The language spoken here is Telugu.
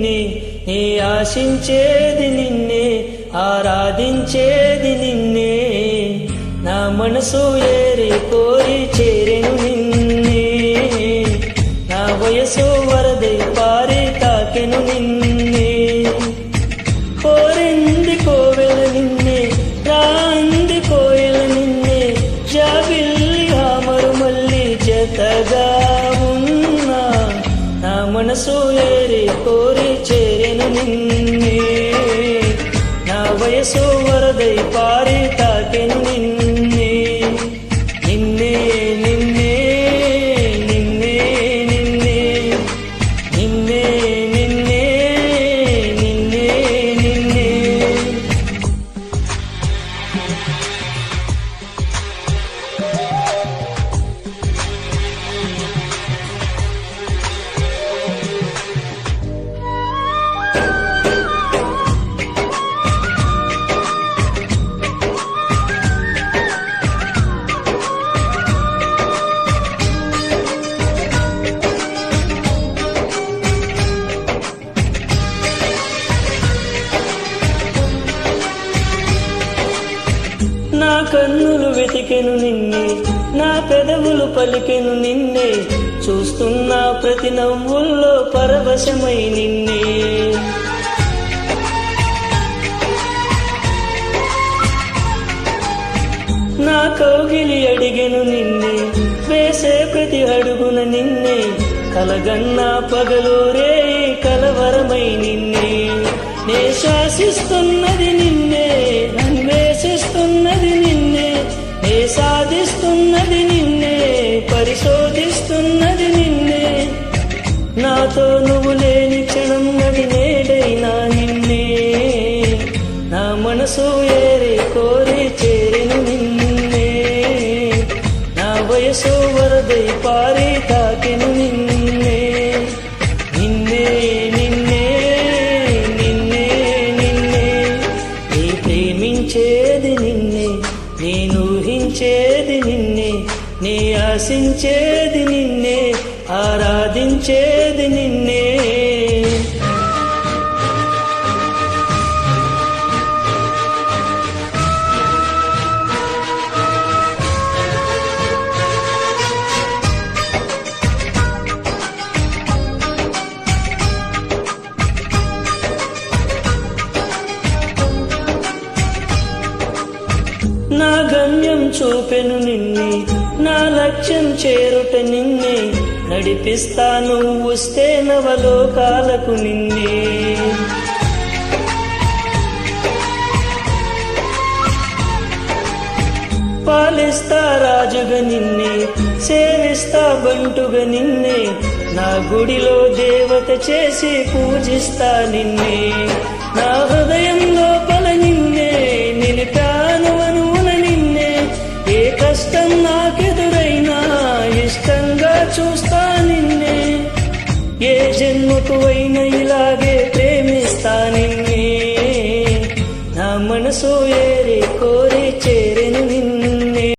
నీ ఆశించేది నిన్నే, ఆరాధించేది నిన్నే. నా మనసు ఏరి కోరి చేరెను నిన్నే, నా వయసు వరదై పారి తాకెను నిన్నే. కోరింది కోవెల నిన్నే, రాంది కోయల నిన్నే, జాబిల్లి ఆమరు మళ్ళీ జతగా ఉన్నా. నా మనసు ఏరి కోరి చేరెను నిన్నే, నా వయసు వరదై పారి తాకెను నిన్నే. నిన్నే నిన్నే నిన్నే నిన్నే నిన్నే నిన్నే నిన్నే నిన్నే. నా కన్నులు వెతికెను నిన్నే, నా పెదవులు పలికెను నిన్నే, చూస్తున్న ప్రతి నవ్వుల్లో పరవశమై నిన్నే. నా కౌగిలి అడిగెను నిన్నే, వేసే ప్రతి అడుగున నిన్నే, కలగన్న పగలూరే కలవరమై నిన్నే. నే శాసిస్తున్నది నిన్నే, అన్వేషిస్తున్నది నిన్నే, నే సాధిస్తున్నది నిన్నే, పరిశోధిస్తున్నది నిన్నే. నాతో నువ్వు లేని క్షణం అది నేడైనా నిన్నే, నా మనసు ఏరి కోరి చేరెను నిన్నే, నా వయసు వరదై పారి తాకెను నిన్నే. నిన్నే నిన్నే నిన్నే నిన్నే, నీ ప్రేమించేది నిన్నే, నేను ఊహించేది నిన్నే, నీ ఆశించేది నిన్నే, ఆరాధించేది నిన్నే. నా గమ్యం చూపెను నిన్నే, నా లక్ష్యం చేరుట నిన్నే, నడిపిస్తా నువ్వొస్తే నవలోకాలకు నిన్నే. పాలిస్తా రాజుగా నిన్నే, సేవిస్తా బంటుగా నిన్నే, నా గుడిలో దేవత చేసి పూజిస్తా నిన్నే. నా హృదయం లోపల నిన్నే నిలిపాను అనువున నిన్నే, ఏ కష్టం నాకెదురైనా ఇష్టంగా చూస్తా నిన్నే. ఏ జన్మకు అయినా ఇలాగే ప్రేమిస్తా నిన్నే, నా మనసు ఏరి కోరి చేరెను నిన్నే.